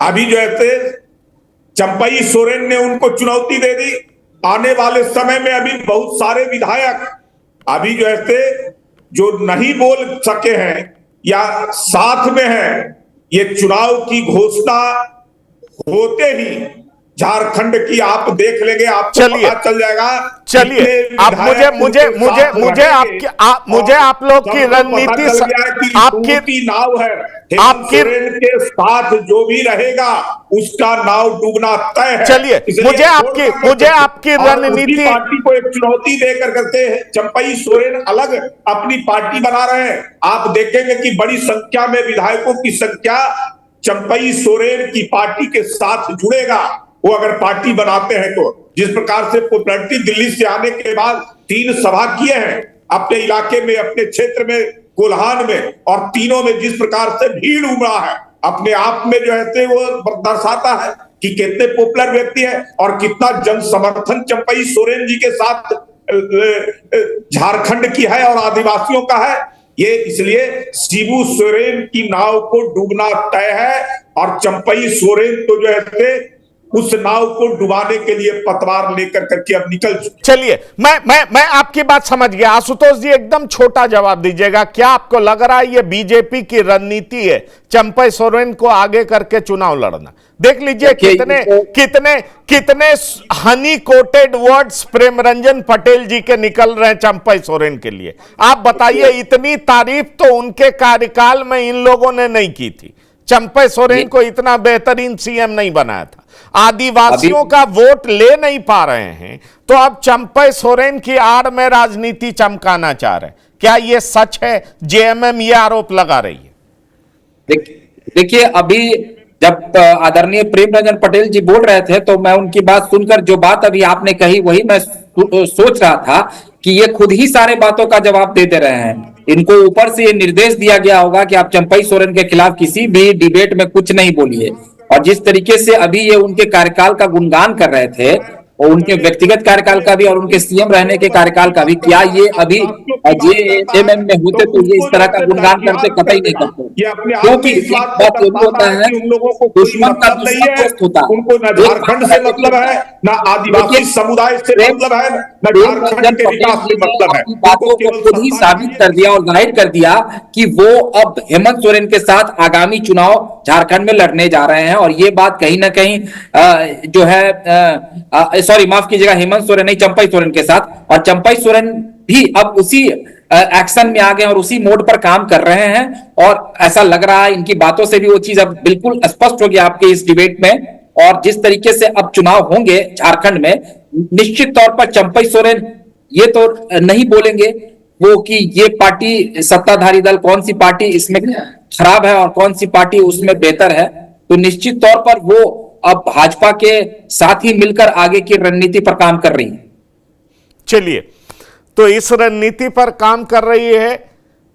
अभी जो है चंपई सोरेन ने उनको चुनौती दे दी। आने वाले समय में अभी बहुत सारे विधायक अभी जो है जो नहीं बोल सके हैं या साथ में हैं, ये चुनाव की घोषणा होते ही झारखंड की आप देख लेंगे, आपको पता चल जाएगा। चलिए आप मुझे आप लोग की रणनीति आपकी नाव है, आपके के साथ जो भी रहेगा उसका नाव डूबना तय है। चलिए मुझे आपकी रणनीति पार्टी को एक चुनौती देकर करते हैं। चंपई सोरेन अलग अपनी पार्टी बना रहे हैं। आप देखेंगे कि बड़ी संख्या में विधायकों की संख्या चंपई सोरेन की पार्टी के साथ जुड़ेगा, वो अगर पार्टी बनाते हैं तो। जिस प्रकार से पॉपुलैरिटी दिल्ली से आने के बाद 3 सभा किए हैं अपने इलाके में, अपने क्षेत्र में, कोल्हान में, और तीनों में जिस प्रकार से भीड़ उमड़ा है, अपने आप में जो है वो दर्शाता है कि कितने पॉपुलर व्यक्ति है और कितना जन समर्थन चंपई सोरेन जी के साथ झारखंड की है और आदिवासियों का है। ये इसलिए शिबू सोरेन की नाव को डूबना तय है और चंपई सोरेन तो जो है उस नाव को डुबाने के लिए पतवार लेकर करके अब निकल चुके। चलिए मैं आपकी बात समझ गया। आशुतोष जी एकदम छोटा जवाब दीजिएगा, क्या आपको लग रहा है ये बीजेपी की रणनीति है चंपई सोरेन को आगे करके चुनाव लड़ना? देख लीजिए कितने हनी कोटेड वर्ड्स प्रेमरंजन पटेल जी के निकल रहे हैं चंपई सोरेन के लिए। आप बताइए, इतनी तारीफ तो उनके कार्यकाल में इन लोगों ने नहीं की थी। चंपई सोरेन को इतना बेहतरीन सीएम नहीं बनाया था। आदिवासियों का वोट ले नहीं पा रहे हैं, तो अब चंपई सोरेन की आड़ में राजनीति चमकाना चाह रहे हैं। क्या यह सच है? जेएमएम ये आरोप लगा रही है। देखिए, अभी जब आदरणीय प्रेमरंजन पटेल जी बोल रहे थे तो मैं उनकी बात सुनकर जो बात अभी आपने कही वही मैं सोच रहा था कि ये खुद ही सारे बातों का जवाब दे दे रहे हैं। इनको ऊपर से ये निर्देश दिया गया होगा कि आप चंपई सोरेन के खिलाफ किसी भी डिबेट में कुछ नहीं बोलिए। और जिस तरीके से अभी ये उनके कार्यकाल का गुणगान कर रहे थे, और उनके व्यक्तिगत कार्यकाल का भी और उनके सीएम रहने के कार्यकाल का भी, क्या ये अभी जेएमएम में होते तो ये इस तरह का गुणगान करते? कतई नहीं करते। क्योंकि एक बात ये होता है, दुश्मन का दुश्मन दोस्त होता है। उनको न झारखंड से मतलब है, न आदिवासी समुदाय से मतलब है, न झारखंड के विकास से मतलब है। बातों को खुद ही साबित कर दिया और जाहिर कर दिया कि वो अब हेमंत सोरेन के साथ आगामी चुनाव झारखंड में लड़ने जा रहे हैं। और ये बात कहीं ना कहीं जो है सॉरी माफ कीजिएगा, हेमंत सोरेन नहीं, चंपई सोरेन के साथ। और चंपई सोरेन भी अब उसी एक्शन में आ गए और उसी मोड पर काम कर रहे हैं। और ऐसा लग रहा है इनकी बातों से भी वो चीज अब बिल्कुल स्पष्ट हो गया आपके इस डिबेट में। और जिस तरीके से अब चुनाव होंगे झारखंड में, निश्चित तौर पर चंपई सोरेन ये तो नहीं बोलेंगे वो कि ये पार्टी सत्ताधारी दल कौन सी पार्टी इसमें खराब है और कौन सी पार्टी उसमें बेहतर है। तो निश्चित तौर पर वो अब भाजपा के साथ ही मिलकर आगे की रणनीति पर काम कर रही है। चलिए, तो इस रणनीति पर काम कर रही है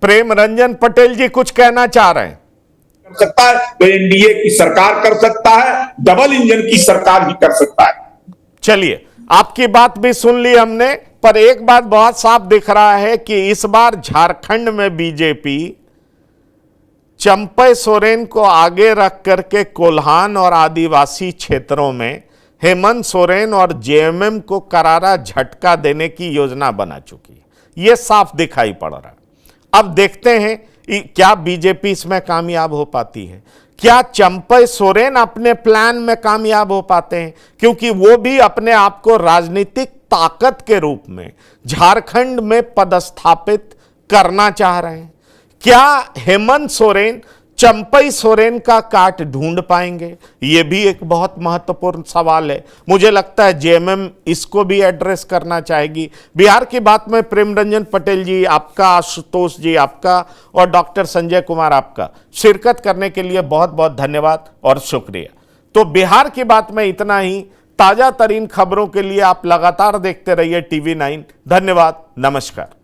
प्रेमरंजन पटेल जी, कुछ कहना चाह रहे हैं? कर सकता है तो एनडीए की सरकार कर सकता है, डबल इंजन की सरकार भी कर सकता है। चलिए, आपकी बात भी सुन ली हमने, पर एक बात बहुत साफ दिख रहा है कि इस बार झारखंड में बीजेपी चंपई सोरेन को आगे रख करके कोल्हान और आदिवासी क्षेत्रों में हेमंत सोरेन और जेएमएम को करारा झटका देने की योजना बना चुकी है। यह साफ दिखाई पड़ रहा है। अब देखते हैं क्या बीजेपी इसमें कामयाब हो पाती है, क्या चंपई सोरेन अपने प्लान में कामयाब हो पाते हैं, क्योंकि वो भी अपने आप को राजनीतिक ताकत के रूप में झारखंड में पदस्थापित करना चाह रहे हैं। क्या हेमंत सोरेन चंपई सोरेन का काट ढूंढ पाएंगे? यह भी एक बहुत महत्वपूर्ण सवाल है। मुझे लगता है जेएमएम इसको भी एड्रेस करना चाहेगी। बिहार की बात में प्रेम रंजन पटेल जी आपका, आशुतोष जी आपका और डॉक्टर संजय कुमार आपका शिरकत करने के लिए बहुत बहुत धन्यवाद और शुक्रिया। तो बिहार की बात में इतना ही। ताजा तरीन खबरों के लिए आप लगातार देखते रहिए TV9। धन्यवाद, नमस्कार।